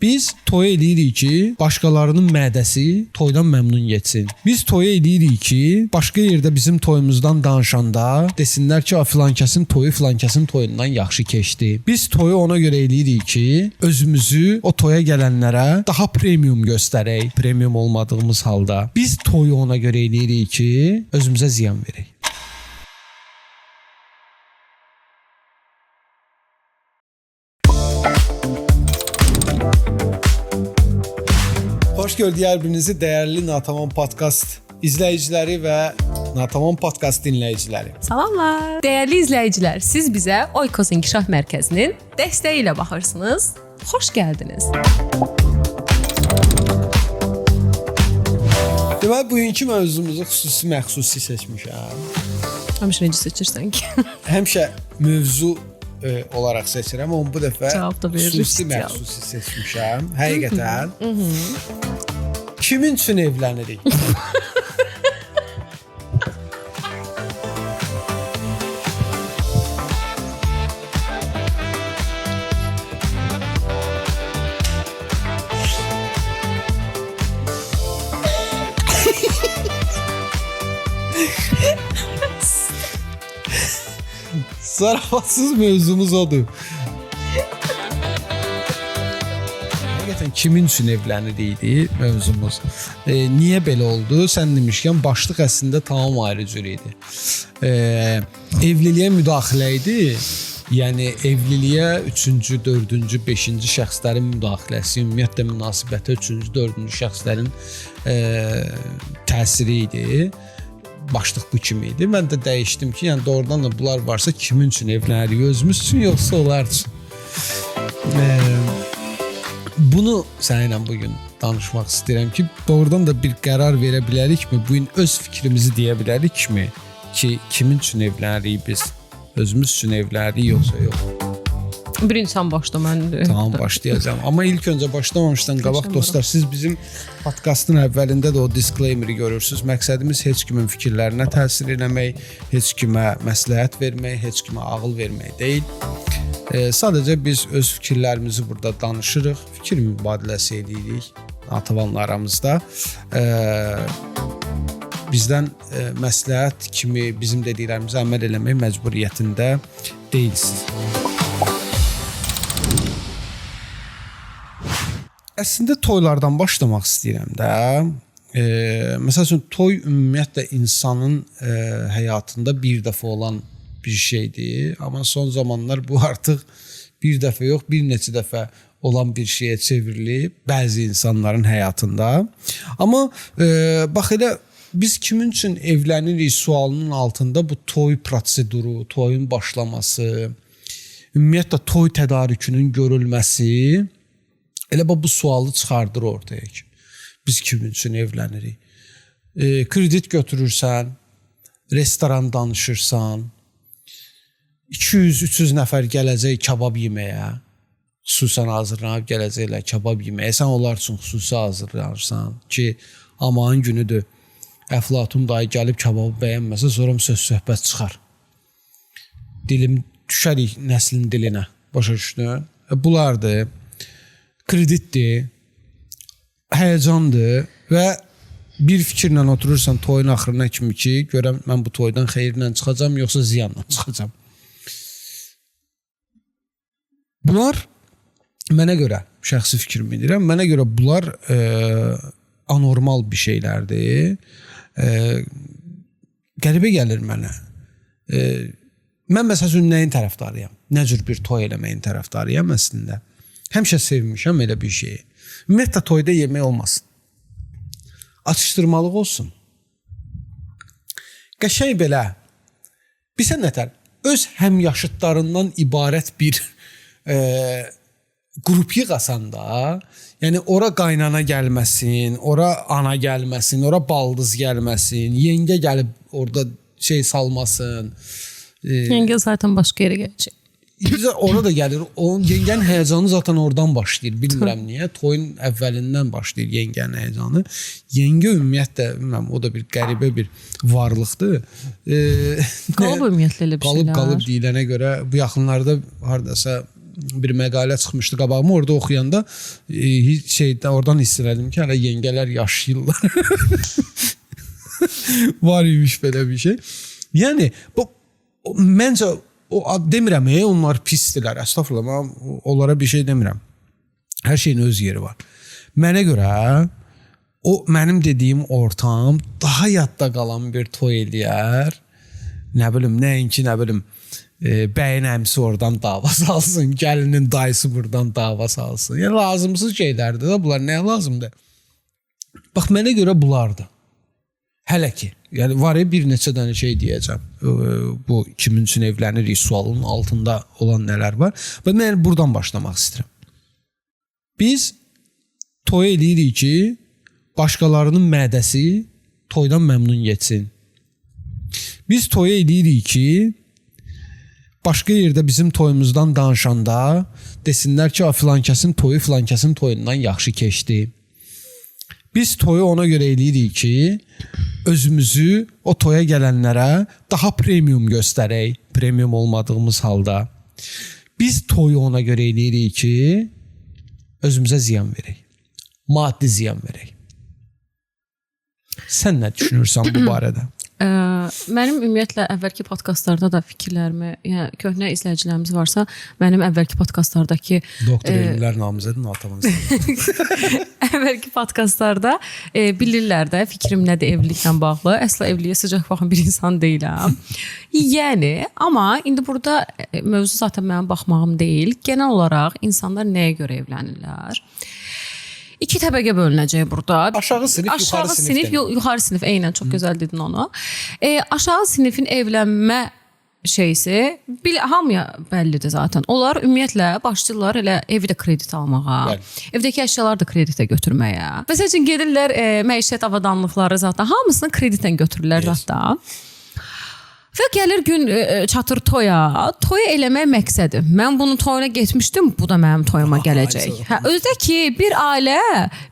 Biz toy eləyirik ki, başqalarının mədəsi toydan məmnun getsin. Biz toy eləyirik ki, başqa yerdə bizim toyumuzdan danışanda desinlər ki, filankəsin toyu filankəsin toyundan yaxşı keçdi. Biz toyu ona görə eləyirik ki, özümüzü o toya gələnlərə daha premium göstərək, premium olmadığımız halda. Biz toyu ona görə eləyirik ki, özümüzə ziyan verək. Hoş gördük hər birinizi dəyərli Natamam Podcast izləyiciləri və Natamam Podcast dinləyiciləri. Salamlar. Dəyərli izləyicilər, siz bizə Oikos İnkişaf Mərkəzinin dəstəyi ilə baxırsınız. Xoş gəldiniz. Deməli, bugünkü mövzumuzu xüsusi seçmişəm. Həmişə necə seçirsən ki? Həmişə mövzu olaraq seçirəm, amma bu dəfə xüsusi seçmişəm. Həqiqətən. Kimin üçün evlənirik? Zarafatsız mövzumuz odur. Həqiqətən kimin üçün evlənirdi mövzumuz. Niyə belə oldu? Sən demişkən başlıq əslində tamam ayrı cür idi. Evliliyə müdaxilə idi. Yəni evliliyə 3-cü, 4-cü, 5-ci şəxslərin müdaxiləsi, ümumiyyətlə münasibətə 3-cü, 4-cü şəxslərin təsiri idi. Başlıq bu kimi idi. Mən də dəyişdim ki, yəni doğrudan da bunlar varsa kimin üçün evlənirik? Özümüz üçün yoxsa onlar üçün? Bunu səninlə bugün danışmaq istəyirəm ki, doğrudan da bir qərar verə bilərikmi? Bugün öz fikrimizi deyə bilərikmi ki, kimin üçün evlənirik biz? Özümüz üçün evlənirik yoxsa yox? Birinci sən başla, mən Tamam, başlayacağım. Amma ilk öncə başlamamışdan qabaq dostlar, siz bizim podkastın əvvəlində də o disclaimer-i görürsünüz. Məqsədimiz heç kimin fikirlərinə təsir eləmək, heç kimə məsləhət vermək, heç kimə ağıl vermək deyil. Sadəcə biz öz fikirlərimizi burada danışırıq, fikir mübadiləsi edirik Natavanla aramızda. Bizdən məsləhət kimi bizim dediklərimizə əməl eləmək məcburiyyətində deyilsiniz. Əslində toylardan başlamaq istəyirəm də. Məsəl üçün toy ümumiyyətlə insanın həyatında bir dəfə olan bir şeydir. Amma son zamanlar bu artıq bir dəfə yox, bir neçə dəfə olan bir şeyə çevrilib bəzi insanların həyatında. Amma bax elə biz kimin üçün evlənirik sualının altında bu toy proseduru, toyun başlaması, ümumiyyətlə toy tədarükünün görülməsi elə bu sualı çıxardır ortaya ki, biz kimin üçün evlənirik? Kredit götürürsən, restoran danışırsan, 200-300 nəfər gələcək kabab yeməyə, xüsusən hazırlanıb gələcəklər kabab yeməyə, sən onlar üçün xüsusi hazırlanırsan ki, aman günüdür, Əflatun dayı gəlib kababı bəyənməsə, sonra söz-söhbət çıxar. Dilim düşərik nəslin dilinə, başa düşdün? Bunlardır. Kreditdir, həyəcandır və bir fikirlə oturursan toyun axırına kimi ki, görəm mən bu toydan xeyirlə çıxacam, yoxsa ziyanla çıxacam. Bunlar mənə görə, şəxsi fikrimi deyirəm, mənə görə bunlar anormal bir şeylərdir. Qəribə gəlir mənə. Mən məsələn nəyin tərəfdarıyam? Nə cür bir toy eləməyin tərəfdarıyam əslində? Həmişə sevmişəm elə bir şeyi. Ümumiyyətlə toyda yemək olmasın. Atışdırmalıq olsun. Qəşəng belə, bilsən nətər, öz həmyaşıdlarından ibarət bir qrup yığasan da, yəni ora qaynana gəlməsin, ora ana gəlməsin, ora baldız gəlməsin, yengə gəlib orada şey salmasın. Yengə zaten başqa yerə gələcək. Bizə orada gəlir, onun yengənin həyəcanı zaten oradan başlayır, bilmirəm niyə. Toyun əvvəlindən başlayır yengənin həyəcanı. Yengə ümumiyyətlə, bilmirəm, o da bir qəribə bir varlıqdır. Qalıb ümumiyyətlə elə bir şeylər. Qalıb deyilənə görə bu yaxınlarda haradasa bir məqalə çıxmışdı qabağıma, orada oxuyanda oradan hiss elədim ki, hələ yengələr yaşayırlar. Var imiş belə bir şey. Yəni məncə demirəm, onlar pisdirlər. Əstəğfurullah, mən onlara bir şey demirəm. Hər şeyin öz yeri var. Mənə görə o mənim dediyim ortam daha yadda qalan bir toy eləyər. Nə bilim, nəinki, nə bilim, bəyin əmsi oradan dava salsın, gəlinin dayısı buradan dava salsın. Yəni lazımsız şeylərdir də bunlar. Nəyə lazımdır? Bax, mənə görə bunlardır. Hələ ki, yəni var bir neçə dənə şey deyəcəm. Bu 2000 üçün evlənirik sualının altında olan nələr var. Və mən buradan başlamaq istəyirəm. Biz toy eləyirik ki, başqalarının mədəsi toydan məmnun geçsin. Biz toy eləyirik ki, başqa yerdə bizim toyumuzdan danışanda desinlər ki, filankəsin toyu filankəsin toyundan yaxşı keçdi. Biz toyu ona görə eləyirik ki, özümüzü o toya gələnlərə daha premium göstərək, premium olmadığımız halda. Biz toyu ona görə eləyirik ki, özümüzə ziyan verək, maddi ziyan verək. Sən nə düşünürsən bu barədə? Mənim ümumiyyətlə əvvəlki podkastlarda da fikirlərimi, yəni köhnə izləyicilərimiz varsa, mənim əvvəlki podkastlardakı Doktor Elmlər Namizədin atamızdır. Əvvəlki podkastlarda bilirlər də fikrim nədir evliliklə bağlı. Əsla evliliyə sıcaq baxan bir insan deyiləm. Yəni, amma indi burada mövzu zaten mənim baxmağım deyil. Genel olaraq insanlar nəyə görə evlənirlər? İki təbəqə bölünəcək burada. Aşağı sinif, yuxarı sinif. Eynən, çox gözəl dedin onu. Aşağı sinifin evlənmə şeysi hamıya bəllidir zaten. Onlar ümumiyyətlə başlayırlar elə evi də kredit almağa, evdəki əşyaları da kreditə götürməyə. Məsəl üçün gedirlər məişət avadanlıqları zaten hamısını kreditlə götürürlər zaten. Və gəlir gün çatır toya. Toya eləmək məqsədi. Mən bunun toyuna getmişdim, bu da mənim toyuma gələcək. Özdə ki, bir ailə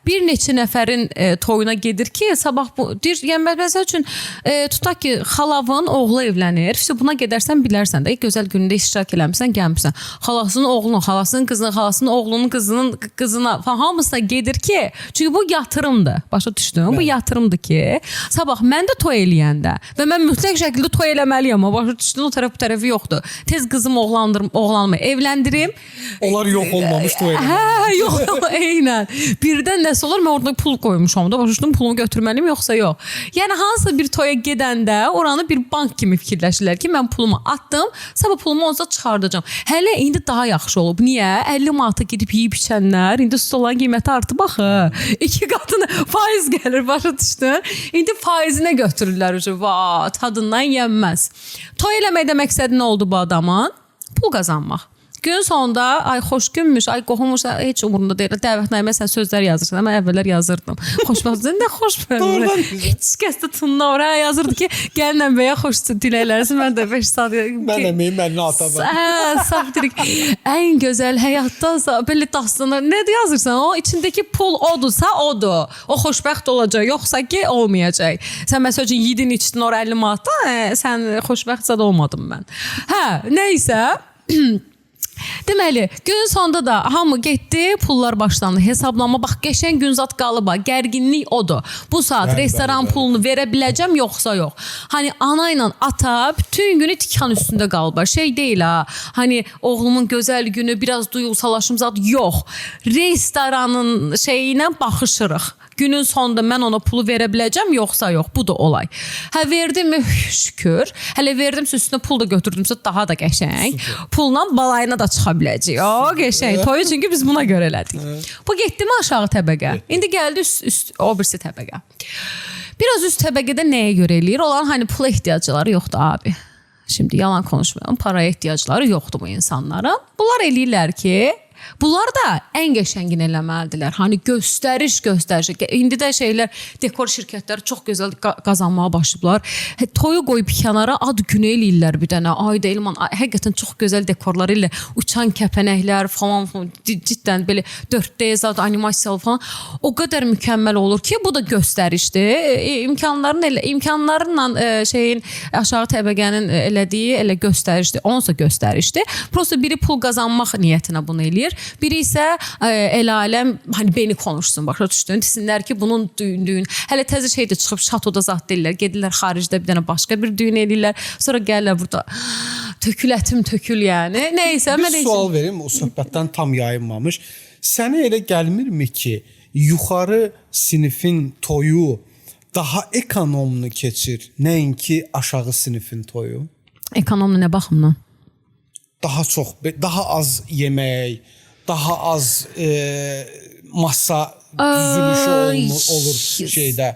bir neçə nəfərin toyuna gedir ki, sabah bu deyir, yəni məsəl üçün tutaq ki, xalavın oğlu evlənir. Buna gedərsən bilərsən də, gözəl günündə iştirak eləmisən, gəlmisən. Xalasının oğlunun, xalasının qızının, xalasının oğlunun qızına falan hamısına gedir ki, çünki bu yatırımdır. Başa düşdün? Bu yatırımdır ki, sabah mən də toy eləyəndə və mən mütləq şəkildə toy eləməliyəm, amma başa düşdün, o tərəf bu tərəfi yoxdur. Tez qızım oğlanımı evləndirim. Onlar yox olmamış toy eləməliyəm. Yox, eynən. Birdən nəsə olur, mən orada pul qoymuşam da, başa düşdün, pulumu götürməliyim yoxsa yox. Yəni hansısa bir toya gedəndə oranı bir bank kimi fikirləşirlər ki, mən pulumu atdım, sabah pulumu onca çıxardacağam. Hələ indi daha yaxşı olub. Niyə? 50 manata gidib yeyib içənlər, indi stolan qiyməti artıb axı. 2 qatını faiz gəlir, başa düşdün. İndi faizinə götürürlər. Tadından yenməz. Toy eləməkdə məqsədi nə oldu bu adamın? Pul qazanmaq. Gün sonunda ay xoş günmüş, ay qohummuş, heç umurunda deyil. Dəvətnamə sən sözlər yazırsan, mən əvvəllər yazırdım. Xoşbəxtlik, nə xoşbəxtlik. Heç kəs də tunna oraya yazırdı ki, gəlin bəyə xoş diləklərsən. Mən də 5 saat mən əməyim mənə atama. Saf dedik. Ən gözəl həyatda belə dastanlar nə yazırsan? O içindəki pul odursa odur. O xoşbəxt olacaq, yoxsa ki olmayacaq. Sən məsəl üçün yedin, içdin ora 50 manatda, sən xoşbəxtsə də olmadım mən. Nəysə deməli, gün sonunda da hamı getdi, pullar başlandı, hesablanma, bax, qəşən gün zat qalıb, gərginlik odur. Bu saat restoran pulunu verə biləcəm, yoxsa yox. Hani ana ilə ata bütün günü tikan üstündə qalıb. Şey deyil ha, hani oğlumun gözəl günü, biraz duyğusallaşım zat, yox. Restoranın şeyinə baxışırıq. Günün sonunda mən ona pulu verə biləcəm, yoxsa yox. Bu da olay. Verdim mi? Şükür. Hələ verdimsə üstünə pul da götürdümsə daha da qəşəng. Pulla balayına da çıxa biləcək. O qəşəng. Toyu çünki biz buna görə elədik. Bu getdi mi aşağı təbəqə? İndi gəldi o birisi təbəqə. Biraz üst təbəqədə nəyə görə eləyir? Olan hani pula ehtiyacları yoxdur abi. Şimdi yalan konuşmayalım. Paraya ehtiyacları yoxdur bu insanların. Bunlar eləyirlər ki, Bunlar da ən qəşəngini eləməlidirlər. Hani göstəriş. İndi də şeylər, dekor şirkətləri çox gözəl qazanmağa başlayıblar. Toyu qoyub kənara ad günü eləyirlər bir dənə. Ayda Elman həqiqətən çox gözəl dekorlar ilə uçan kəpənəklər falan cidden belə 4D zat animasiyalı falan o qədər mükəmməl olur ki, bu da göstərişdir. İmkanlarla şeyin aşağı təbəqənin elədiyi elə göstərişdir. Onsa göstərişdir. Prosta biri pul qazanmaq niyyətinə bunu eləyir. Biri isə el aləm hani beni konuşsun. Başa düşdün? Desinlər ki, bunun düyün. Hələ təzə şey də çıxıb şatoda zat deyirlər. Gedirlər xaricdə bir dənə başqa bir düyün eləyirlər. Sonra gəlirlər burada tökülətim tökül yəni. Nəysə, bir sual verim, o söhbətdən tam yayınmamış. Sənə elə gəlmirmi ki, yuxarı sinifin toyu daha ekonomlu keçir, nəinki aşağı sinifin toyu? Ekonomlu nə baxımdan? Daha az yemək, daha az masa düzülüşü olur şeydə.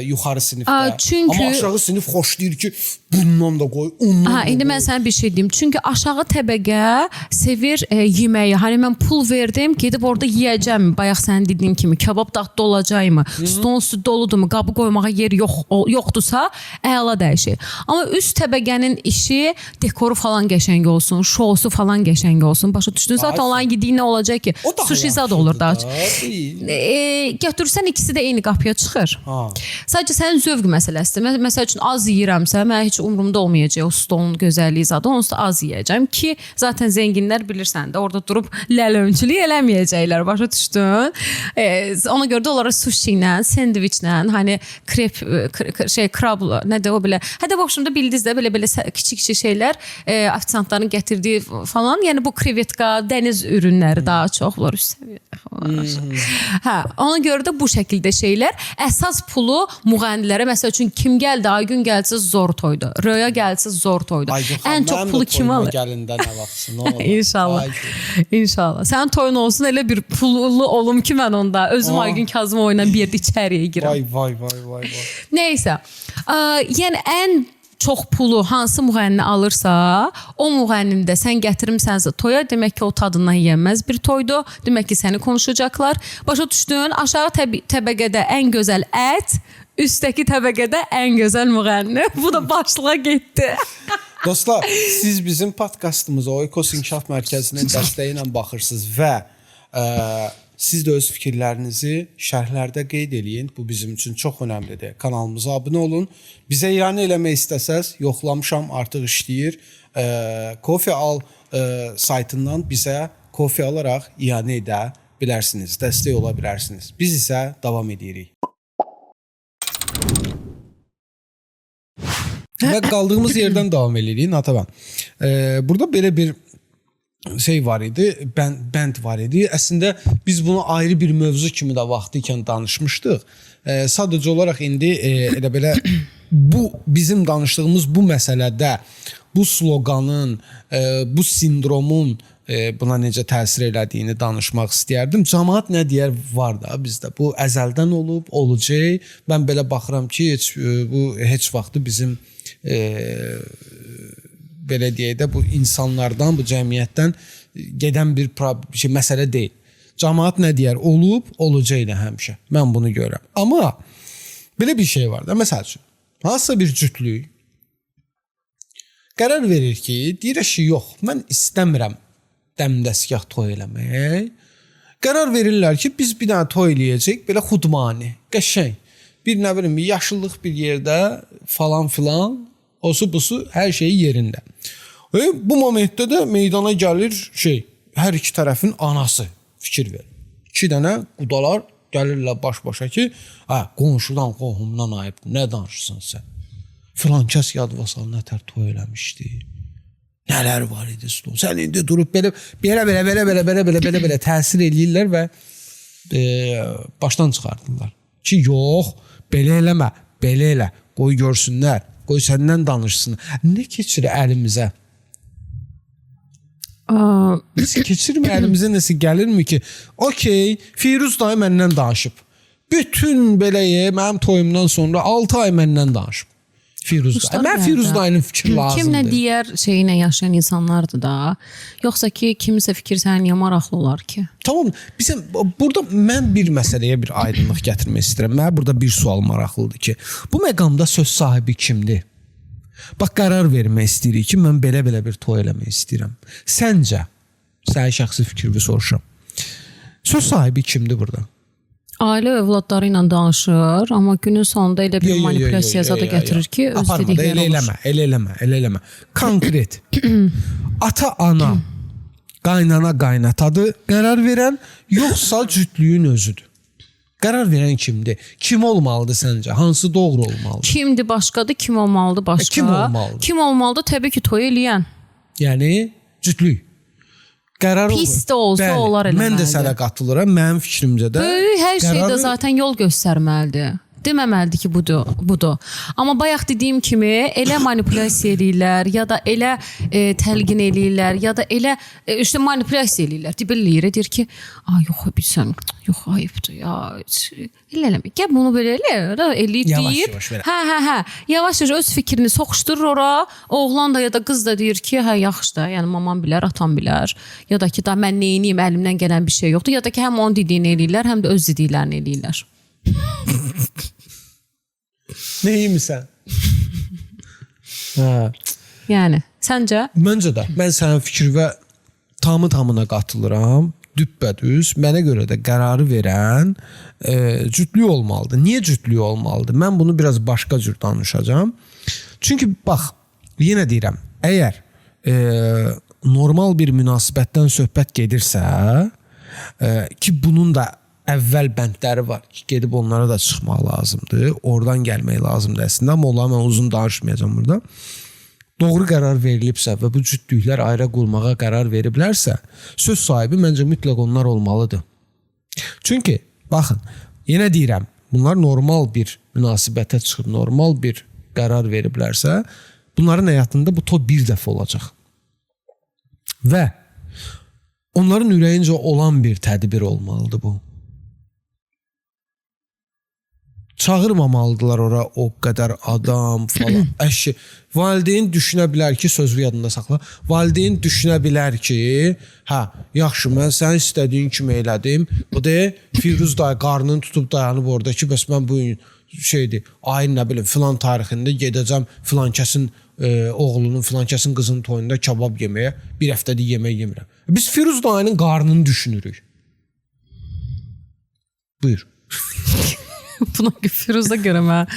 Yuxarı sinifdə. Çünki amma aşağı sinif xoşlayır ki, bundan da qoy, ondan da indi mən sənə bir şey deyim. Çünki aşağı təbəqə sevir yeməyi. Hani mən pul verdim, gedib orada yeyəcəm. Bayaq sənin dediyin kimi kabab dadlı olacaqmı? Stolun üstü doludurmu? Qabı qoymağa yer yoxdursa, əla dəyişir. Amma üst təbəqənin işi dekoru falan qəşəng olsun, şousu falan qəşəng olsun. Başa düşdün? Zaten olan yediyi nə olacaq ki? Sushi zad olur da. Götürsən ikisi də eyni qapıya çıxır. Sadəcə sənin zövq məsələsidir. Məsəl üçün az yeyirəmsə, mən heç umurumda olmayacaq o stolun gözəlliyi zadı. Onsuz da az yeyəcəm ki, zaten zenginlər bilirsən də orada durub ləlöncülük eləməyəcəklər. Başa düşdün? Ona görə də onlara sushi ilə, sendviçlə, hani krep, krab, nədir o belə. Hətta başımda bildiniz də belə kiçik şeylər, ofisiantların gətirdiyi falan. Yəni bu krevetka, dəniz ürünləri daha çox var üst səviyyədə falan. Ona görə də bu şəkildə şeylər əsas pulu müğənnilərə, məsəl üçün kim gəldi, Aygün gəlsə zor toydu. Röya gəlsə zor toydu. Ən çox pulu kim alır? Gəlində nə vaxtsın, nə olur? İnşallah. İnşallah. Sənin toyun olsun elə bir pullu olum ki mən onda. Özüm Aygün Kazımova ilə bir yerdə içəriyə girəm. Vay. Neysə. Yəni ən çox pulu hansı müğənni alırsa, o müğənnini də sən gətirmisənsə toya, demək ki, o tadından yiyənməz bir toydu. Demək ki, səni konuşacaqlar. Başa düşdün, aşağı təbəqədə ən gözəl ət, üstdəki təbəqədə ən gözəl müğənni. Bu da başlığa getdi. Dostlar, siz bizim podkastımıza Oikos İnkişaf Mərkəzinin dəstəyi ilə baxırsınız və siz də öz fikirlərinizi şərhlərdə qeyd eləyin. Bu bizim üçün çox önəmlidir. Kanalımıza abunə olun. Bizə iyanə eləmək istəsəz, yoxlamışam, artıq işləyir. Kofe Al saytından bizə kofe alaraq iyanə edə bilərsiniz, dəstək ola bilərsiniz. Biz isə davam edirik. Və qaldığımız yerdən davam edirik, Natavan. Burada belə bir şey var idi, bənd var idi. Əslində biz bunu ayrı bir mövzu kimi də vaxtı ikən danışmışdıq. Sadəcə olaraq indi elə belə bu bizim danışdığımız bu məsələdə bu sloqanın, bu sindromun buna necə təsir elədiyini danışmaq istəyərdim. Cəmaət nə deyər var da bizdə. Bu əzəldən olub, olacaq. Mən belə baxıram ki, bu heç vaxtı bizim belə deyək də bu insanlardan, bu cəmiyyətdən gedən bir məsələ deyil. Cəmaət nə deyər? Olub, olacaq elə həmişə. Mən bunu görürəm. Amma belə bir şey var da, məsəl üçün, hansısa bir cütlük qərar verir ki, deyir ki, yox, mən istəmirəm dəmdəsgah toy eləmək. Qərar verirlər ki, biz bir dənə toy eləyəcək, belə xudmani, qəşəng. Bir nə bilim, yaşıllıq bir yerdə falan filan, osu busu, hər şeyi yerində. Bu momentdə də meydana gəlir hər iki tərəfin anası fikir verir. 2 dənə qudalar gəlirlər baş-başa ki, qonşudan, qohumdan ayıb, nə danışırsan sən? Filan kəs yadvasal nətər toy eləmişdi. Nələr var idi stol. Sən indi durub belə təsir eləyirlər və başdan çıxardırlar. Ki, yox, belə eləmə, belə elə, qoy görsünlər, qoy səndən danışsın. Nə keçir əlimizə? Keçirmə əlimizə nəsə gəlirmi ki, okey, Firuz dayı məndən danışıb. Bütün beləyə mənim toyumdan sonra 6 ay məndən danışıb. Firuz dayı. Mən Firuz dayının fikri lazımdır. Kim nə deyər şeyinə yaşayan insanlardır da. Yoxsa ki kimsə fikir sənin niyə maraqlı olar ki? Tamam. Bizim burada mən bir məsələyə bir aydınlıq gətirmək istəyirəm. Mənə burada bir sual maraqlıdır ki, bu məqamda söz sahibi kimdir? Bax, qərar vermək istəyirik ki, mən belə-belə bir toy eləmək istəyirəm. Səncə, sənin şəxsi fikrini soruşuram. Söz sahibi kimdir burada? Ailə övladları ilə danışır, amma günün sonunda elə bir manipulyasiya zada gətirir ki, öz dedikləri olur. Elə eləmə. Konkret. Ata, ana, qaynana, qaynatadır qərar verən, yoxsa cütlüyün özüdür? Qərar verən kimdir? Kim olmalıdır səncə? Hansı doğru olmalıdır? Kimdir başqadır, kim olmalıdır başqa? Kim olmalıdır? Kim olmalıdır? Təbii ki, toy eləyən. Yəni, cütlük. Qərar Pis də olsa olar eləməlidir. Mən də sənə qatılıram. Mənim fikrimcə də böyük hər şeydə zaten yol göstərməlidir. Deməməlidir ki, budur. Amma bayaq dediyim kimi elə manipulyasiya eləyirlər, ya da elə təlqin eləyirlər, ya da elə işte manipulyasiya eləyirlər. Dibilləyir, deyir ki, yox, bilsən, yox, ayıbdır, ya, eləmə. Gəl bunu belə eləyib deyib. Hə. Yavaş-yavaş öz fikrini soxuşdurur ora. Oğlan da ya da qız da deyir ki, hə, yaxşı da, yəni mamam bilər, atam bilər. Ya da ki, da mən neyiniyim, əlimdən gələn bir şey yoxdur. Ya da ki, həm onun dediyini eləyirlər, həm də öz dediklərini eləyirlər. Neyimisən? Yəni, səncə? Məncə də. Mən sənin fikrinə tamı-tamına qatılıram. Düppədüz. Mənə görə də qərarı verən cütlük olmalıdır. Niyə cütlük olmalıdır? Mən bunu biraz başqa cür danışacağım. Çünki bax, yenə deyirəm, əgər normal bir münasibətdən söhbət gedirsə, ki bunun da əvvəl bəndləri var ki, gedib onlara da çıxmaq lazımdır. Oradan gəlmək lazımdır əslində. Amma onları mən uzun danışmayacağım burada. Doğru qərar verilibsə və bu cütlüklər ayrı qurmağa qərar veriblərsə, söz sahibi məncə mütləq onlar olmalıdır. Çünki, baxın, yenə deyirəm, bunlar normal bir münasibətə çıxıb, normal bir qərar veriblərsə, bunların həyatında bu toy bir dəfə olacaq. Və onların ürəyincə olan bir tədbir olmalıdır bu. Çağırmamalıdılar ora o qədər adam falan. Əşi, valideyn düşünə bilər ki, sözü yadında saxla. Valideyn düşünə bilər ki, hə, yaxşı, mən sən istədiyin kimi elədim. O da Firuz dayı qarnını tutub dayanıb orada ki, bəs mən bu şeydir, ayın nə bilim, filan tarixində gedəcəm filan kəsin oğlunun, filan kəsin qızının toyunda kabab yeməyə, bir həftədir yemək yemirəm. Biz Firuz dayının qarnını düşünürük. Buyur. Buna Firuz'a görə mən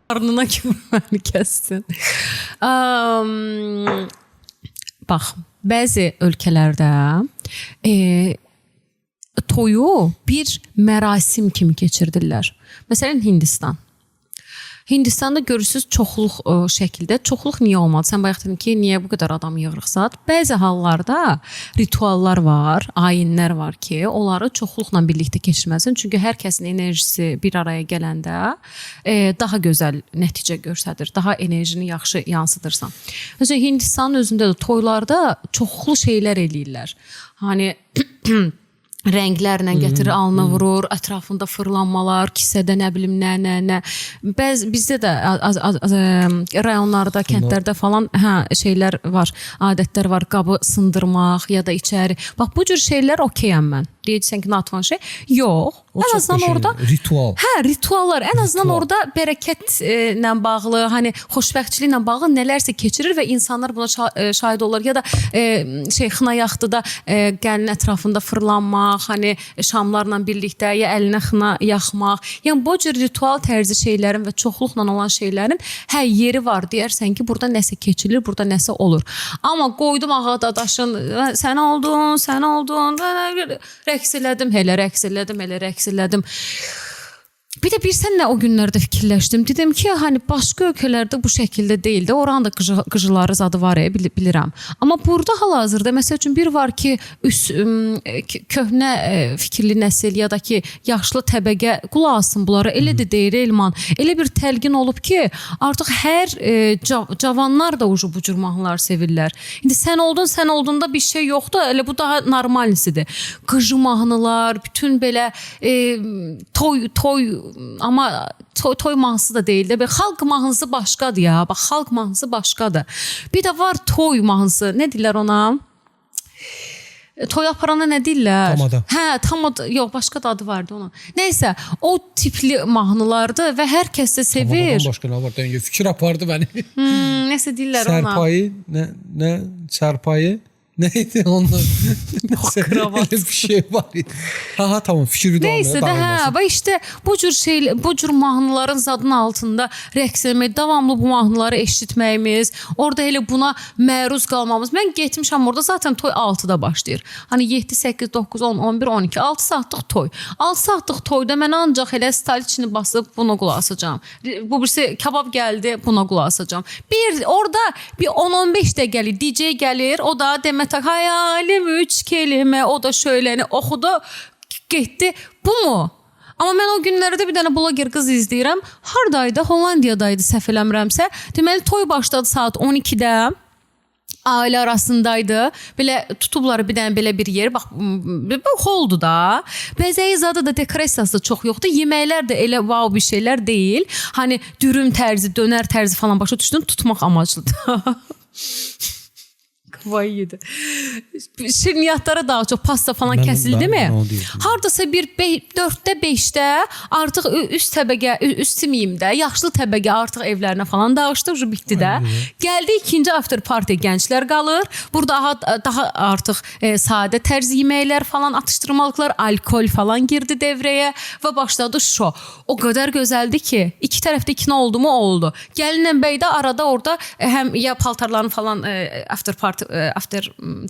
qarnına kimi məni kəssin. Bax, bəzi ölkələrdə toyu bir mərasim kimi keçirdirlər. Məsələn, Hindistan. Hindistanda görürsünüz çoxluq şəkildə. Çoxluq niyə olmadı? Sən bayaq dedin ki, niyə bu qədər adam yığırıqsat? Bəzi hallarda rituallar var, ayinlər var ki, onları çoxluqla birlikdə keçirməlisən. Çünki hər kəsin enerjisi bir araya gələndə daha gözəl nəticə göstərir. Daha enerjini yaxşı yansıdırsan. Məsələn, Hindistanın özündə də toylarda çoxlu şeylər eləyirlər. Hani rənglərlə gətirir, alnına vurur, ətrafında fırlanmalar, kisədə nə bilim nə. Bizdə də rayonlarda, kəndlərdə falan şeylər var, adətlər var, qabı sındırmaq ya da içəri. Bax, bu cür şeylər okeyəm mən. Deyəcəksən ki, natvan şey. Yox. Ən azından orada ritual. Rituallar. Ən azından orada bərəkətlə bağlı, hani xoşbəxtçiliklə bağlı nələrsə keçirir və insanlar buna şahid olur. Ya da xına yaxtıda gəlin ətrafında fırlanmaq, hani şamlarla birlikdə ya əlinə xına yaxmaq. Yəni bu cür ritual tərzi şeylərin və çoxluqla olan şeylərin yeri var. Deyərsən ki, burada nəsə keçilir, burada nəsə olur. Amma qoydum ağada daşın, sən oldun, rəqs elədim, elə rəqs elədim. Bir də sənlə o günlərdə fikirləşdim. Dedim ki, hani başqa ölkələrdə bu şəkildə deyil də, oranın da qıcıları zadı var bilirəm. Amma burada hal-hazırda məsəl üçün bir var ki, köhnə fikirli nəsil ya da ki, yaşlı təbəqə qulaq asın bunlara. Elə də deyir Elman. Elə bir təlqin olub ki, artıq hər cavanlar da bu cür mahnılar sevirlər. İndi sən oldunda bir şey yoxdur. Elə bu daha normalisidir. Qıcı mahnılar, bütün belə toy amma toy mahnısı da deyil də. Xalq mahnısı başqadır ya. Bax, xalq mahnısı başqadır. Bir də var toy mahnısı. Nə deyirlər ona? Toy aparana nə deyirlər? Tamada. Hə, tamada. Yox, başqa da adı vardı onun. Nəysə, o tipli mahnılardır və hər kəs də sevir. Tamadan başqa nə var? Dəngə fikir apardı məni. Nəsə deyirlər ona. Sərpayı, nə çarpayı? Neydi onlar? kravat. Bir şey var. Ha tamam, fikri de Neyse de hə, və işte bu cür mahnıların zadının altında rəqs etmək, davamlı bu mahnıları eşitməyimiz, orada elə buna məruz qalmamız. Mən getmişəm orada, zaten toy 6-da başlayır. Hani 7, 8, 9, 10, 11, 12, 6 saatlıq toy. 6 saatlıq toyda mən ancaq elə staliçini basıb buna qulaq asacağam. Bu birisi kabab gəldi, buna qulaq asacağım. Orada bir 10-15 dəqiqəlik DJ gəlir, o da demək hayalim 3 kelimə, o da şöyləni oxudu, getdi. Bu mu? Amma mən o günlərdə bir dənə bloger qız izləyirəm. Hardaydı? Hollandiyadaydı, səhv eləmirəmsə. Deməli, toy başladı saat 12-də. Ailə arasındaydı. Belə tutublar bir dənə belə bir yer. Bax, holdu da. Bəzəyi zadı da, dekorasiyası da çox yoxdur. Yeməklər də elə wow bir şeylər deyil. Hani dürüm tərzi, dönər tərzi falan başa düşdün, tutmaq amaclıdır. Vay yedi. Şirniyyatlara daha çox pasta falan kəsildi mi? Hardasa bir 4-də 5-də artıq üst təbəqə, üst deməyim də, yaşlı təbəqə artıq evlərinə falan dağışdı, bitdi də. Gəldi ikinci after party, gənclər qalır. Burada daha artıq sadə tərz yeməklər falan, atışdırmalıqlar, alkol falan girdi devrəyə və başladı şou. O qədər gözəldi ki, iki tərəfdə ikna oldu mu? Oldu. Gəlinlə bəy də arada orada həm ya paltarlarını falan after party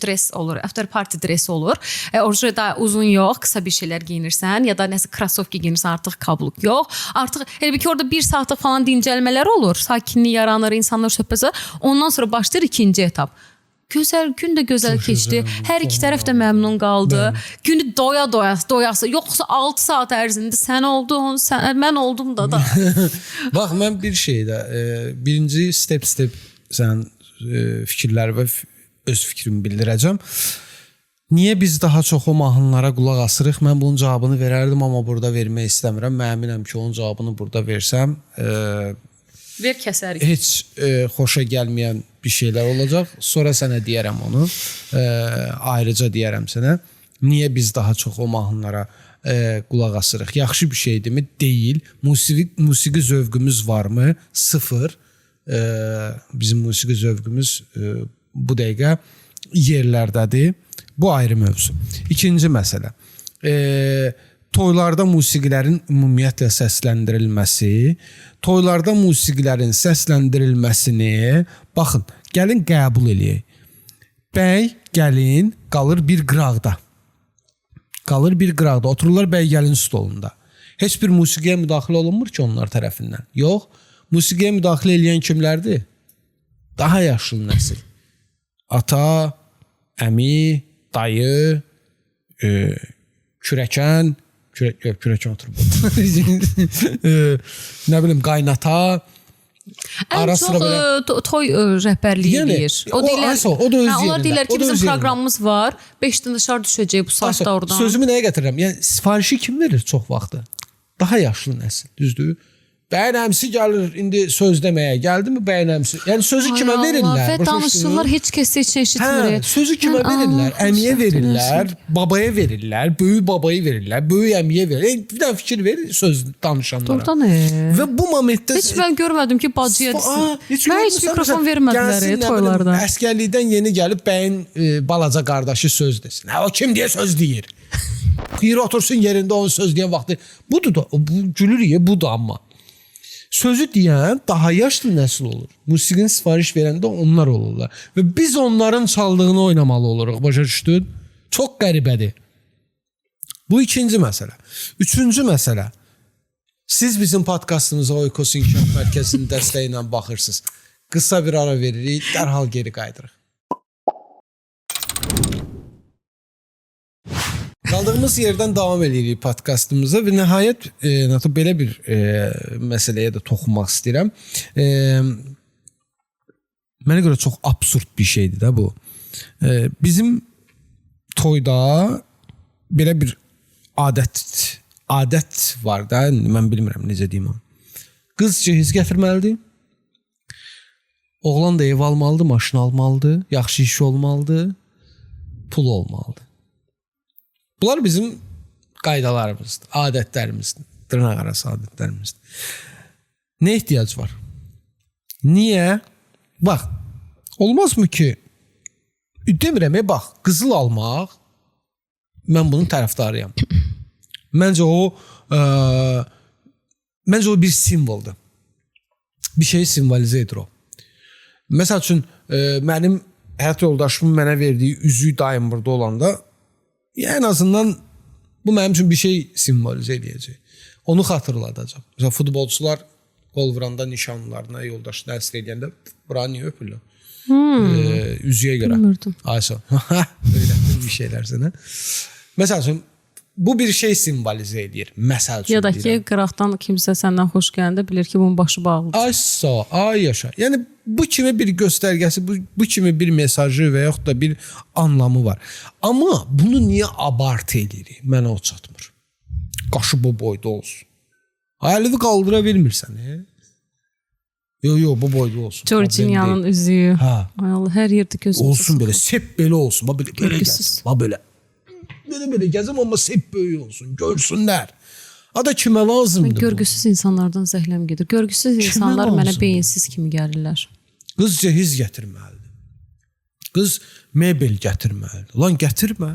dress olur. Orada uzun yox, kısa bir şeyler giyinirsən ya da nəsə krasovki giyinirsən, artıq kabluk yox. Artıq elə ki orada 1 saatlıq falan dincəlmələr olur. Sakinlik yaranır, insanlar söhbəsə. Ondan sonra başlayır ikinci etap. Gözəl, gün də gözəl keçdi. Hər iki tərəf də məmnun qaldı. Günü doyası. Yoxsa 6 saat ərzində sən oldun, mən oldum da. Bax, mən bir şeydə birinci step sən fikirləri və öz fikrimi bildirəcəm. Niyə biz daha çox o mahnılara qulaq asırıq? Mən bunun cavabını verərdim, amma burada vermək istəmirəm. Mən əminəm ki, onun cavabını burada versəm ver kəsərik. Heç xoşa gəlməyən bir şeylər olacaq. Sonra sənə deyərəm onu. Ayrıca deyərəm sənə. Niyə biz daha çox o mahnılara qulaq asırıq? Yaxşı bir şeydirmi? Deyil. Musiqi zövqümüz varmı? Sıfır. Bizim musiqi zövqümüz bu dəqiqə yerlərdədir. Bu ayrı mövzu. İkinci məsələ. Toylarda musiqilərin ümumiyyətlə səsləndirilməsi, toylarda musiqilərin səsləndirilməsini, baxın, gəlin qəbul eləyək. Bəy, gəlin qalır bir qıraqda. Otururlar bəy gəlin stolunda. Heç bir musiqiyə müdaxilə olunmur ki onlar tərəfindən. Yox. Musiqiyə müdaxilə eləyən kimlərdir? Daha yaşlı nəsil. Ata, əmi, dayı, kürəkən oturub. Nə bilim, qaynata. Ən çox toy rəhbərliyi deyir. O da öz onlar deyirlər ki, bizim proqramımız var. 5-dən dışarı düşəcək bu saatda oradan. Sözümü nəyə gətirirəm? Yəni, sifarişi kim verir çox vaxtı? Daha yaşlı nəsil, düzdür? Bəyin əmsi gəlir, indi söz deməyə gəldi mi bəyin əmsi? Yəni sözü kimə verirlər? Və danışırlar, heç kəs heç eşitmir. Sözü kimə verirlər? Əmiyə verirlər, babaya verirlər, böyük babaya verirlər, böyük əmiyə verirlər. Bir dənə fikir verir söz danışanlara. Doğrudan Və bu momentdə... Heç mən görmədim ki, bacıya desin. Mən heç mikrofon vermədilər toylarda. Əskərlikdən yeni gəlib bəyin balaca qardaşı söz desin. O kim deyə söz deyir? Xeyr, otursun yerində onun söz deyən vaxtı. Budur da, bu gülür ya, budur amma. Sözü deyən daha yaşlı nəsil olur. Musiqini sifariş verəndə onlar olurlar. Və biz onların çaldığını oynamalı oluruq. Başa düşdün? Çox qəribədir. Bu ikinci məsələ. Üçüncü məsələ. Siz bizim podkastımıza Oikos İnkişaf Mərkəzinin dəstəyi ilə baxırsınız. Qısa bir ara veririk, dərhal geri qayıdırıq. Kaldığımız yerdən davam edirik podkastımıza və nəhayət belə bir məsələyə də toxunmaq istəyirəm. Mənə görə çox absurd bir şeydir də bu. Bizim toyda belə bir adət var da, mən bilmirəm necə deyim onu. Qız cehiz gətirməlidir. Oğlan da ev almalıdır, maşın almalıdır, yaxşı iş olmalıdır, pul olmalıdır. Bunlar bizim qaydalarımızdır, adətlərimizdir, dırnaq arası adətlərimizdir. Nə ehtiyac var? Niyə? Bax, olmazmı ki, demirəm, bax, qızıl almaq, mən bunun tərəfdarıyam. Məncə o bir simvoldur. Bir şeyi simvolizə edir o. Məsəl üçün, mənim həyat yoldaşımın mənə verdiyi üzüyü daim burada olanda, en azından bu mənim üçün bir şey simvolizə edəcək. Onu xatırladacaq. Məsələn, futbolçular qol vuranda nişanlarına, yoldaşına əsr edəndə bura niyə öpürlər? Üzüyə görə. Bilmirdim. Ayşə, öyrətdim bir şeylər sənə. Məsəl üçün, bu bir şey simvolizə edir. Məsəl üçün Ya da ki, qıraqdan kimsə səndən xoş gələndə bilir ki, bunun başı bağlıdır. Ayşə, ay yaşa. Yəni, bu kimi bir göstərgəsi, bu kimi bir mesajı və yaxud da bir anlamı var. Amma bunu niyə abart edirik? Mənə o çatmır. Qaşı bu boyda olsun. Əlini qaldıra bilmirsən. Yox, bu boyda olsun. Georginia'nın üzüyü. Ha. Ay Allah, hər yerdə gözüm. Olsun belə, sep belə olsun. Bax belə Görgüsüz. gəzim. Bax belə. Belə gəzim, amma sep böyük olsun. Görsünlər. Ada kimə lazımdır? Görgüsüz insanlardan zəhləm gedir. Görgüsüz insanlar mənə lazımdır? beyinsiz kimi gəlirlər. Qız cehiz gətirməlidir. Qız mebel gətirməlidir. Lan gətirmə.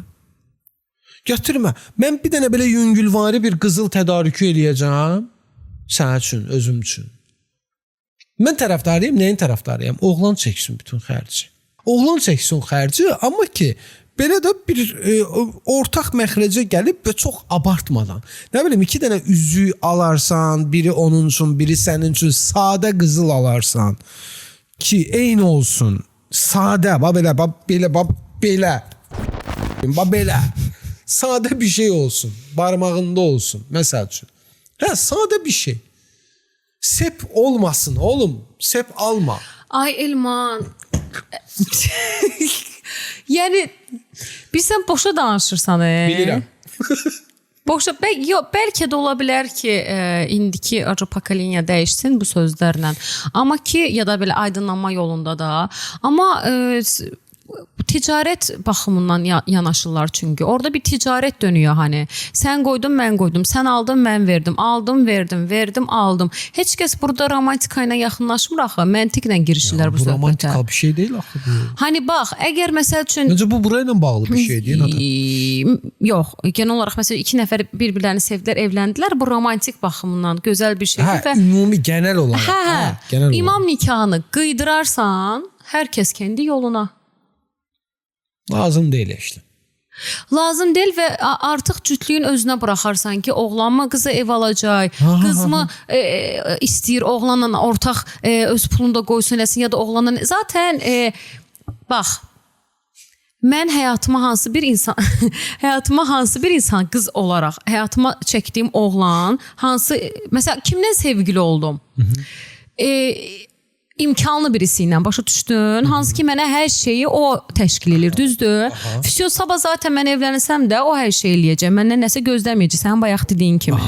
Gətirmə. Mən bir dənə belə yüngülvari bir qızıl tədarükü eləyəcəm. Sənin üçün, özüm üçün. Mən tərəfdarıyım, nəyin tərəfdarıyım? Oğlan çəksin bütün xərci. Oğlan çəksin xərci, amma ki, belə də bir ortaq məxrəcə gəlib və çox abartmadan. Nə bilim, 2 dənə üzük alarsan, biri onun üçün, biri sənin üçün, sadə qızıl alarsan ki, eyni olsun. Sadə, belə. Sadə bir şey olsun, barmağında olsun, məsəl üçün. Sadə bir şey. Sep olmasın, oğlum. Sep alma. Ay Elman. Yəni, sən boşa danışırsan. Bilirəm. Boşa, bəlkə də ola bilər ki, indiki pokoleniya dəyişsin bu sözlərlə. Amma ki, ya da belə aydınlanma yolunda da. Amma ticarət baxımından yanaşırlar çünki. Orada bir ticarət dönüyor hani. Sən qoydun, mən qoydum. Sən aldın, mən verdim. Aldım, verdim, aldım. Heç kəs burada romantika ilə yaxınlaşmır axı. Məntiqlə girişirlər bu söhbətə. Bu romantika bir şey deyil axı bu. Hani bax, əgər məsəl üçün Məncə bu burayla bağlı bir şey deyil. Yox, genel olaraq məsələn 2 nəfər bir-birlərini sevdilər, evləndilər. Bu romantik baxımından gözəl bir şeydir və ümumi genel olaraq. Genel imam nikahını qıydırarsan, hər kəs kendi yoluna. Lazım deyil işte. Lazım deyil və artıq cütlüyün özünə buraxarsan ki, oğlanma qızı ev alacaq, qızmı istəyir oğlanla ortaq öz pulunu da qoysun eləsin ya da oğlanla. Zaten bax, mən həyatıma hansı bir insan qız olaraq həyatıma çəkdiyim oğlan, məsələn kimdən sevgili oldum? İmkanlı birisi ilə başa düşdün. Hansı ki mənə hər şeyi o təşkil edir, düzdür? Füsyo sabah zaten mən evlənsəm də o hər şey eləyəcək. Məndən nəsə gözləməyəcək, sən bayaq dediyin kimi.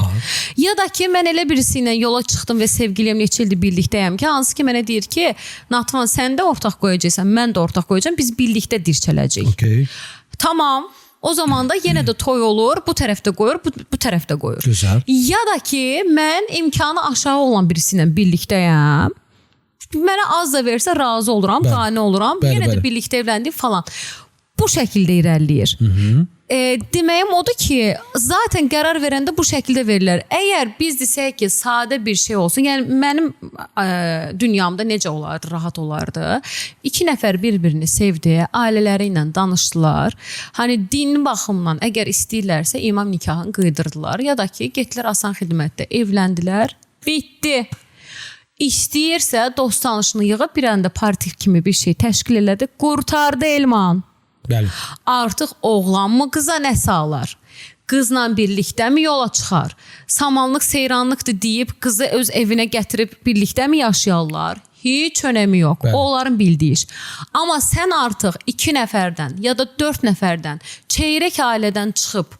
Ya da ki mən elə birisi ilə yola çıxdım və sevgiliyəm, neçə ildir birlikdəyəm ki, hansı ki mənə deyir ki, Natvan sən də ortaq qoyacaqsan, mən də ortaq qoyacağam, biz birlikdə dirçələcəyik. Okay. Tamam. O zaman da yenə də toy olur, bu tərəfdə qoyur, bu tərəfdə qoyur. Güzel. Ya da ki mən imkanı aşağı olan birisi ilə birlikdəyəm. Mənə az da versə razı oluram, qane oluram. Yenə də birlikdə evləndik falan. Bu şəkildə irəliləyir. Deməyim odur ki, zaten qərar verəndə bu şəkildə verirlər. Əgər biz desək ki, sadə bir şey olsun, yəni mənim dünyamda necə olardı, rahat olardı. 2 nəfər bir-birini sevdi, ailələri ilə danışdılar. Hani din baxımdan əgər istəyirlərsə imam nikahını qıydırdılar. Ya da ki, getdilər asan xidmətdə, evləndilər, bitdi. İstəyirsə dost tanışını yığıb bir anda parti kimi bir şey təşkil elədi, qurtardı Elman. Bəli. Artıq oğlanmı qıza nə sağlar? Qızla birlikdəmi yola çıxar? Samanlıq, seyranlıqdır deyib qızı öz evinə gətirib birlikdəmi yaşayarlar? Heç önəmi yox. Bəli. O onların bildiyi iş. Amma sən artıq 2 nəfərdən ya da 4 nəfərdən çeyrək ailədən çıxıb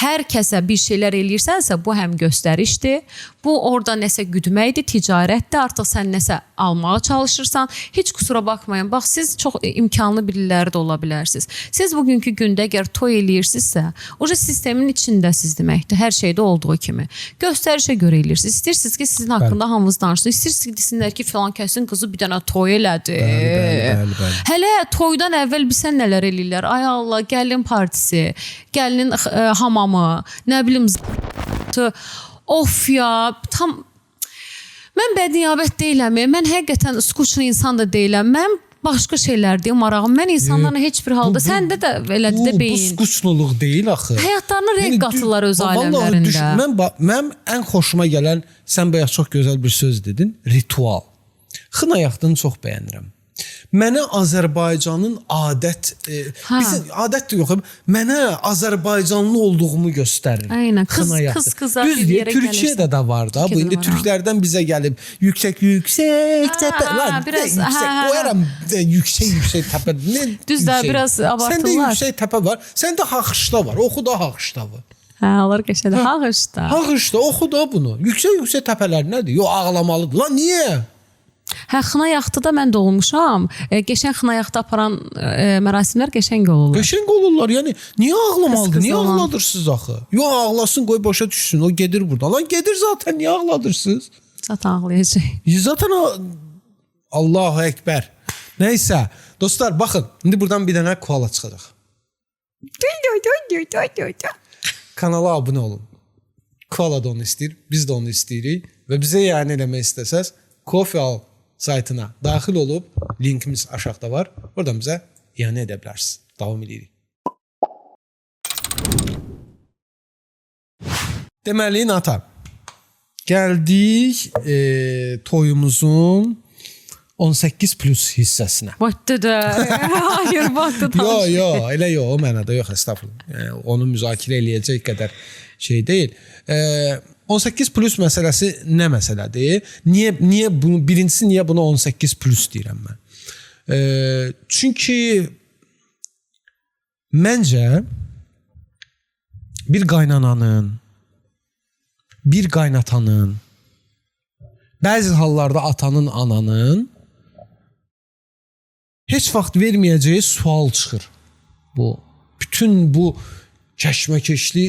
hər kəsə bir şeylər eləyirsənsə, bu həm göstərişdir, bu orada nəsə güdməkdir, ticarətdir, artıq sən nəsə almağa çalışırsan. Heç kusura baxmayın, bax siz çox imkanlı biriləri də ola bilərsiniz. Siz bugünkü gündə əgər toy eləyirsinizsə, o sistemin içindəsiz deməkdir, hər şeydə olduğu kimi. Göstərişə görə eləyirsiniz. İstəyirsiniz ki, sizin haqqında hamınız danışsın, istəyirsiniz ki, desinlər ki, filan kəsin qızı bir dənə toy elədi. Bəli. Hələ toydan əvvəl bilsən nələr eləyirlər? Ay Allah, gəlin partisi, gəlin hamamı, nə bilim of ya, tam mən bədniyyabət deyiləm, mən həqiqətən skuçlu insan da deyiləm, mən başqa şeylər deyim, marağım, mən insanlarla heç bir halda, səndə də elədi də beyin. Bu skuçluluq deyil axı. Həyatlarına renk qatırlar öz aləmlərində. Mən ən xoşuma gələn, sən bayaq çox gözəl bir söz dedin, ritual. Xına yaxdını çox bəyənirəm. Mənə Azərbaycanın adət də yox, mənə Azərbaycanlı olduğumu göstərir. Aynen, qız qıza bir yerə gəlirsən. Türkiyədə də var da, bu indi türklərdən bizə gəlib yüksək təpə, qoyaram yüksək təpə. Düzdür, biraz abartırlar. Səndə yüksək təpə var, səndə Hağışda var, oxu da Hağışda var. Onlar qəşəngdir, Hağışda. Hağışda, oxu da bunu. Yüksək təpələr nədir? Yox, ağlamalıdır. Lan niyə? Xına yaxtıda mən də olmuşam. Qəşəng xına yaxtı aparan mərasimlər qəşəng olurlar. Qəşəng olurlar. Yəni niyə ağlamalıdır? Niyə ağladırsınız axı? Yox, ağlasın, qoy başa düşsün. O gedir buradan. Lan gedir zaten. Niyə ağladırsınız? Zaten ağlayacaq. Zaten Allahu Ekber. Neyse. Dostlar baxın. İndi buradan bir dənə koala çıxacaq. Kanala abunə olun. Koala da onu istəyir. Biz də onu istəyirik. Və bizə yəni eləmək istəsəz Coffee saytına daxil olub, linkimiz aşağıda var. Oradan bizə iyanə edə bilərsiniz. Davam edirik. Deməli, Nata, gəldik toyumuzun 18 plus hissəsinə. Batdı. Hayır, batdı. Yox, elə yox, o mənada yox, estağfurullah. Yəni, onu müzakirə eləyəcək qədər şey deyil. 18 plus məsələsi nə məsələdir? Niyə bunu, birincisi niyə buna 18 plus deyirəm mən? Çünki məncə bir qaynananın, bir qaynatanın, bəzi hallarda atanın, ananın heç vaxt verməyəcəyi sual çıxır. Bütün bu kəşməkeşli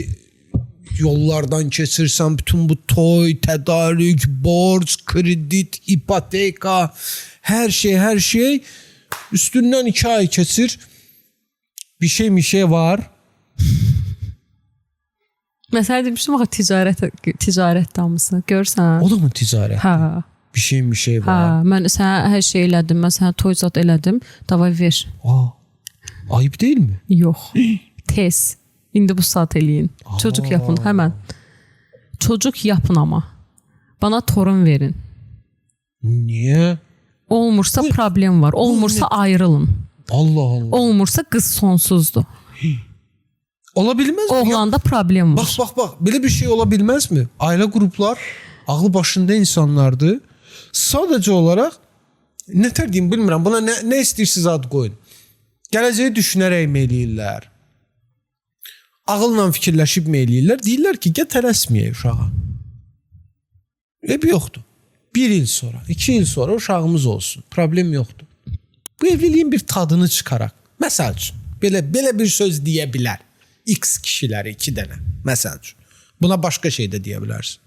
yollardan keçirsən, bütün bu toy, tədarük, borc, kredit, ipoteka, hər şey üstündən 2 ay keçir. Bir şey var. Məsələn demişdim axı ticarət damısı. Görsən? O da mı ticarət? Hə. Bir şey var. Hə, mən sənə hər şey elədim, mən sənə toy zad elədim. Davay ver. Ayıp değil mi? Yox. Tez. İndi bu saat eləyin. Çocuk yapın həmən. Çocuk yapın ama. Bana torun verin. Niye? Olmursa problem var. Olmursa ayrılın. Allah Allah. Olmursa qız sonsuzdur. Olabilmez mi? Oğlanda problem var. Bak. Böyle bir şey olabilmez mi? Aile gruplar ağlı başında insanlardı. Sadece olarak ne diyeyim bilmirəm. Buna ne istəyirsiniz ad qoyun. Gələcəyi düşünərək mi eləyirlər? Ağılla fikirləşib mi eləyirlər? Deyirlər ki, gəl tələsməyək uşağa. Ev yoxdur. 1 il sonra, 2 il sonra uşağımız olsun. Problem yoxdur. Bu evliliyin bir tadını çıxaraq. Məsəl üçün, belə bir söz deyə bilər. X kişiləri 2 dənə. Məsəl üçün. Buna başqa şey də deyə bilərsin.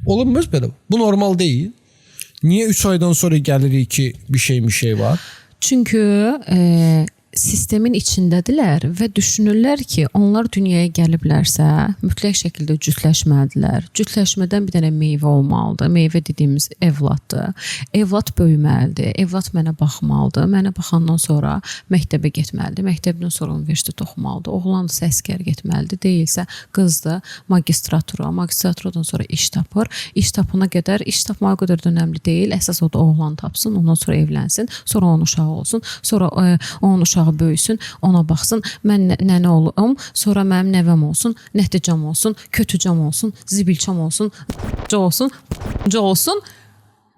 Olmaz belə. Bu normal deyil. Niyə 3 aydan sonra gəlirik ki, bir şey var? Çünkü sistemin içindədirlər və düşünürlər ki, onlar dünyaya gəliblərsə, mütləq şəkildə cütləşməlidirlər. Cütləşmədən bir dənə meyvə olmalıdır. Meyvə dediyimiz evladdır. Evlad böyüməlidir. Evlad mənə baxmalıdır. Mənə baxandan sonra məktəbə getməlidir. Məktəbdən sonra universitet oxumalıdır. Oğlansa əsgər getməlidir. Deyilsə qızdır, magistratura. Magistraturadan sonra iş tapır. İş tapana qədər, iş tapmağa qədər də önəmli deyil. Əsas o da oğlan tapsın, ondan sonra evlənsin. Sonra onun uşağı olsun. Sonra onun uşağı böyüsün, ona baxsın, mən nənə olum, sonra mənim nəvəm olsun, nəticəm olsun, kötücəm olsun, zibilçəm olsun, olsun.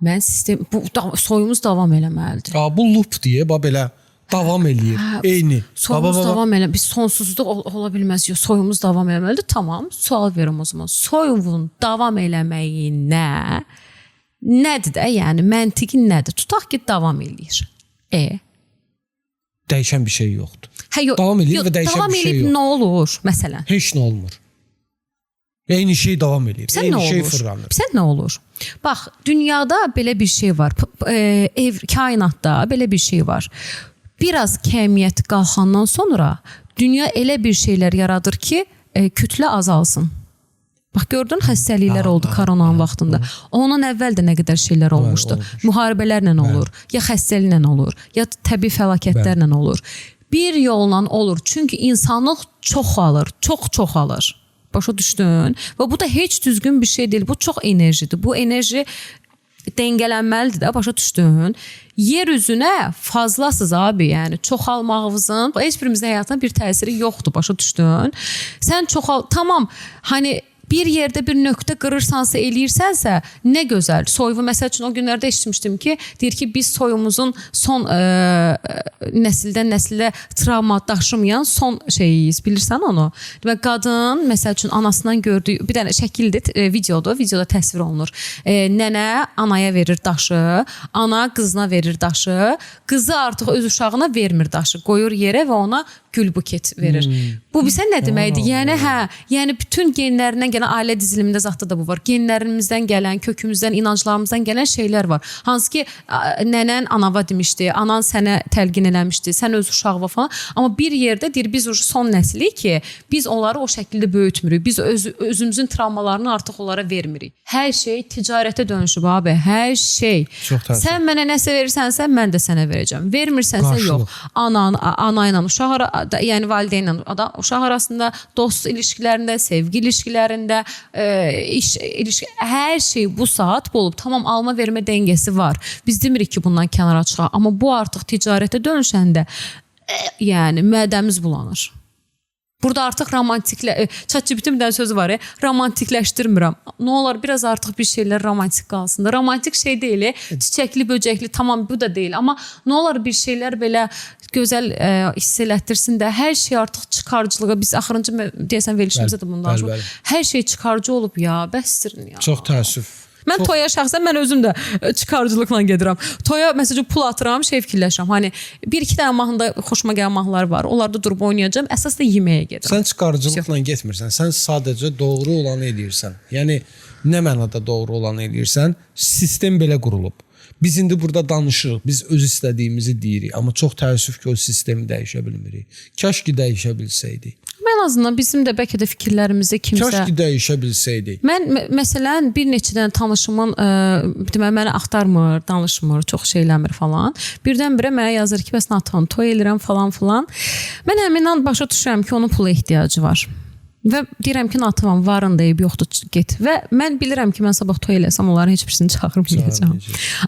Mən sistem, bu soyumuz davam eləməlidir. Bu loop deyə, belə davam eləyir. Eyni. Soyumuz davam eləməli. Biz sonsuzluq ola bilməz. Yox, soyumuz davam eləməlidir. Tamam, sual verim o zaman. Soyumun davam eləməyi nədir də? Yəni məntiqi nədir? Tutaq ki, davam eləyir. Dəyişən bir şey yoxdur. Yox, davam eləyir və dəyişən davam bir şey eləyib yox. nə olur məsələn? Heç nə olmur. Eyni şey davam eləyir. Eyni şey fırlanır. Sən nə olur? Bax, dünyada belə bir şey var. Kainatda belə bir şey var. Biraz kəmiyyət qalxandan sonra dünya elə bir şeylər yaradır ki, kütlə azalsın. Bax, gördün, xəstəliklər oldu koronanın vaxtında. Ondan əvvəl də nə qədər şeylər olmuşdu. Müharibələrlə olur, ya xəstəliklə olur, ya təbii fəlakətlərlə olur. Bir yolla olur. Çünki insanlıq çoxalır, çox alır. Başa düşdün? Və bu da heç düzgün bir şey deyil. Bu çox enerjidir. Bu enerji dengələnməlidir də, başa düşdün? Yer üzünə fazlasız abi, yəni çoxalmağımızın heç birimizin həyatına bir təsiri yoxdur, başa düşdün? Sən çoxal, tamam, hani bir yerdə bir nöqtə qırırsansa, eləyirsənsə, nə gözəl. Soyuvu, məsəl üçün, o günlərdə eşitmişdim ki, deyir ki, biz soyumuzun son nəsildən nəsilə travma daşımayan son şeyiyiz, bilirsən onu? Demək, qadın, məsəl üçün, anasından gördüyü, bir dənə şəkildir, videoda təsvir olunur. Nənə anaya verir daşı, ana qızına verir daşı, qızı artıq öz uşağına vermir daşı, qoyur yerə və ona gül buket verir. Bu bizə nə deməkdir? Yəni bütün genlərindən gələn, ailə dizilimində zətdə də bu var. Genlərimizdən gələn, kökümüzdən, inanclarımızdan gələn şeylər var. Hansı ki, nənən anava demişdi, anan sənə təlqin eləmişdi, sən öz uşağına falan. Amma bir yerdə deyir, biz son nəsilik ki, biz onları o şəkildə böyütmürük. Biz özümüzün travmalarını artıq onlara vermirik. Hər şey ticarətə dönüşüb abi, hər şey. Sən mənə nəsə verirsənsə, mən də sənə verəcəm. Vermirsənsə, yox. Ana ilə uşaq, yəni valideynlə uşaq arasında, dost ilişkilərində, sevgi ilişkilərində, iş ilişki, hər şey bu saat bu olub. Tamam, alma vermə dəngəsi var. Biz demirik ki, bundan kənara çıxaq. Amma bu artıq ticarətə dönüşəndə yəni mədəmiz bulanır. Burada artıq ChatGPT-nin bir sözü var, romantikləşdirmirəm. Nə olar, biraz artıq bir şeylər romantik qalsın da. Romantik şey deyil, çiçəkli, böcəkli, tamam, bu da deyil. Amma nə olar, bir şeylər belə gözəl hiss elətdirsin də, hər şey artıq çıxarıcılığa, biz axırıncı deyəsən verilişimizdə də bunu danışırıq. Hər şey çıxarıcı olub ya, bəsdirin ya. Çox təəssüf. Mən toya şəxsən, mən özüm də çıxarıcılıqla gedirəm. Toya məsələn pul atıram, şey fikirləşirəm. Hani bir-iki dənə mahnıda xoşuma gələn mahnılar var. Onlarda durub oynayacağam. Əsas da yeməyə gedirəm. Sən çıxarıcılıqla getmirsən. Sən sadəcə doğru olanı eləyirsən. Yəni nə mənada doğru olanı eləyirsən? Sistem belə qurulub. Biz indi burada danışırıq. Biz öz istədiyimizi deyirik. Amma çox təəssüf ki, o sistemi dəyişə bilmirik. Kaş ki dəyişə bilsəydik. Ən azından bizim də bəlkə də fikirlərimizi kimsə... Kaş ki dəyişə bilsəydik. Mən məsələn bir neçə dənə tanışımın demək məni axtarmır, danışmır, çox şeyləmir falan. Birdən-birə mənə yazır ki, bəs Natan, toy eləyirəm falan. Mən həmindən başa düşürəm ki, onun pula ehtiyacı var. Və deyirəm ki, Natan, varın deyib, yoxdur, get. Və mən bilirəm ki, mən sabah toy eləsəm, onların heç birisini çağırmayacağam.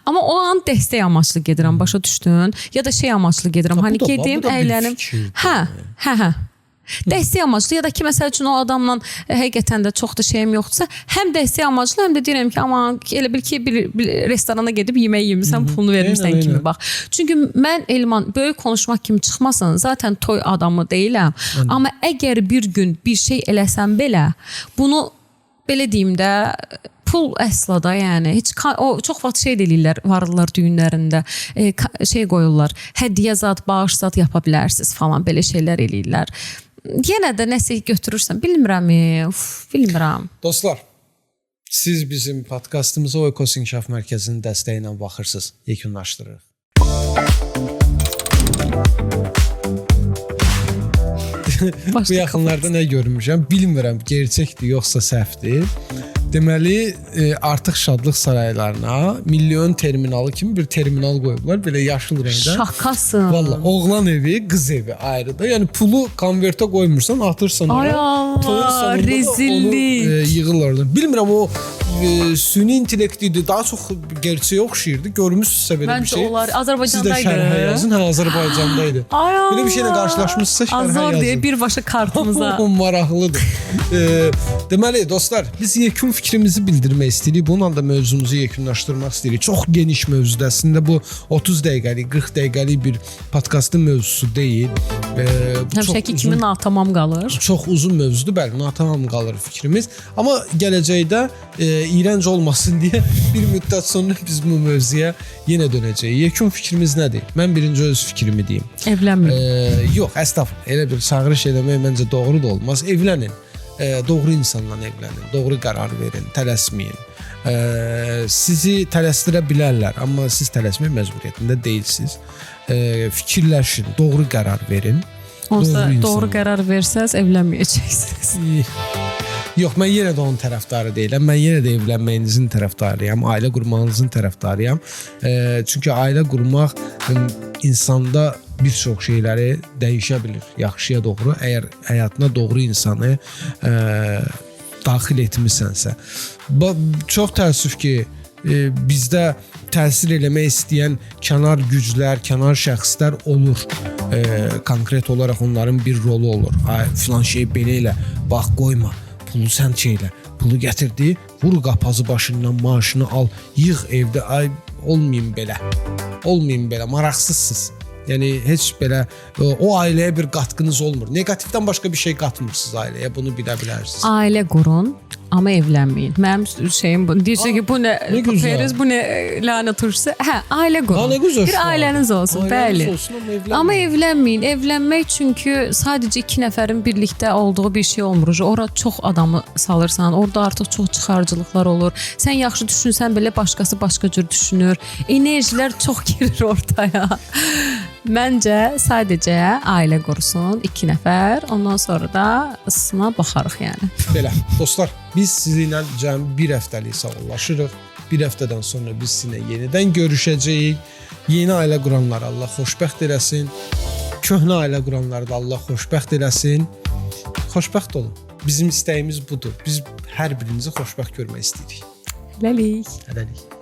Amma o an dəstək amaçlı gedirəm, başa düşdün? Ya da şey amaçlı gedirəm. Hani gedim, əylənim. Hə. Dəstək amaçlı, ya da ki, məsəl üçün o adamla həqiqətən də çox da şeyim yoxdursa, həm dəstək amaçlı, həm də deyirəm ki, aman elə bil ki, bir restorana gedib yemək yemirsən, pulunu vermirsən kimi bax. Çünki mən Elman, böyük konuşmaq kimi çıxmasın, zaten toy adamı deyiləm. Amma əgər bir gün bir şey eləsəm belə, bunu belə deyim də, pul əsla da, yəni heç o çox vaxt şey deyirlər, varlılar düyünlərində şey qoyurlar, hədiyyə zat, bağış zat yapa bilərsiniz falan, belə şeylər eləyirlər. Yenə də nəsə götürürsən, bilmirəm. Dostlar, siz bizim podkastımıza Oikos İnkişaf Mərkəzinin dəstəyi ilə baxırsınız, yekunlaşdırırıq. Bu yaxınlarda nə görmüşəm, bilmirəm, gerçəkdir yoxsa səhvdir. Deməli, artıq şadlıq saraylarına milyon terminalı kimi bir terminal qoyublar, belə yaşıl rəngdə. Şakasın. Valla, oğlan evi, qız evi ayrıdır. Yəni pulu konvertə qoymursan, atırsan ona. Ay Allah, rezillik. Onu yığırlar oradan. Bilmirəm, o süni intellekt idi, daha çox gerçəyə oxşayırdı. Görmüsünüzsə belə bir Məncə şey. onlar Siz də Azərbaycandaydı. şərhə yazın. Hə, Azərbaycandaydı. Ay Belə bir şeylə qarşılaşmısınızsa şərhə yazın. Azor deyə birbaşa kartımıza. Maraqlıdır. Deməli dostlar, biz yekun fikrimizi bildirmək istəyirik. Bununla da mövzumuzu yekunlaşdırmaq istəyirik. Çox geniş mövzudur. Əslində bu 30 dəqiqəlik, 40 dəqiqəlik bir podkastın mövzusu deyil. Həmişəki kimi natamam qalır. Çox uzun mövzudur, bəli, natamam qalır fikrimiz. Amma gələcəkdə iyrənc olmasın deyə bir müddət sonra biz bu mövzuya yenə dönəcəyik. Yekun fikrimiz nədir? Mən birinci öz fikrimi deyim. Evlənməyin. Yox, əstəğfurullah. Elə bir çağırış eləmək məncə doğru da olmaz. Evlənin. Doğru insanla evlənin. Doğru qərar verin, tələsməyin. Sizi tələsdirə bilərlər, amma siz tələsmək məcburiyyətində deyilsiniz. Fikirləşin, doğru qərar verin. Olsa doğru qərar versəz evlənməyəcəksiniz. Yox, mən yenə də onun tərəfdarı deyiləm. Mən yenə də evlənməyinizin tərəfdarıyam, ailə qurmağınızın tərəfdarıyam. Çünki ailə qurmaq insanda bir çox şeyləri dəyişə bilir, yaxşıya doğru. Əgər həyatına doğru insanı daxil etmisənsə. Çox təəssüf ki, bizdə təsir eləmək istəyən kənar güclər, kənar şəxslər olur. Konkret olaraq onların bir rolu olur. Ay, filan şey belə elə, bax qoyma, pulu sən çeylə, pulu gətirdi, vur qapazı başından maaşını al, yığ evdə, ay olmayın belə. Olmayın belə, maraqsızsınız. Yəni heç belə o ailəyə bir qatqınız olmur. Neqativdən başqa bir şey qatmırsınız ailəyə, bunu bilə bilərsiniz. Ailə qurun, amma evlənməyin. Mənim şeyim bu. Deyəcək ki, bu nə Periz, bu nə lənət turşusu. Hə, ailə qurun. Bir ailəniz olsun, bəli. Amma evlənməyin. Evlənmək çünki sadəcə 2 nəfərin birlikdə olduğu bir şey olmur. Ora çox adamı salırsan, orada artıq çox çıxarcılıqlar olur. Sən yaxşı düşünsən belə başqası başqa cür düşünür. Enerjilər çox girir ortaya. Məncə sadəcə ailə qursun 2 nəfər, ondan sonra da ısına baxarıq yəni. Belə, dostlar, biz sizinlə cəmi bir həftəlik sağollaşırıq. Bir həftədən sonra biz sizinlə yenidən görüşəcəyik. Yeni ailə quranları Allah xoşbəxt eləsin. Köhnə ailə quranları da Allah xoşbəxt eləsin. Xoşbəxt olun. Bizim istəyimiz budur. Biz hər birinizi xoşbəxt görmək istəyirik. Hələlik. Hələlik.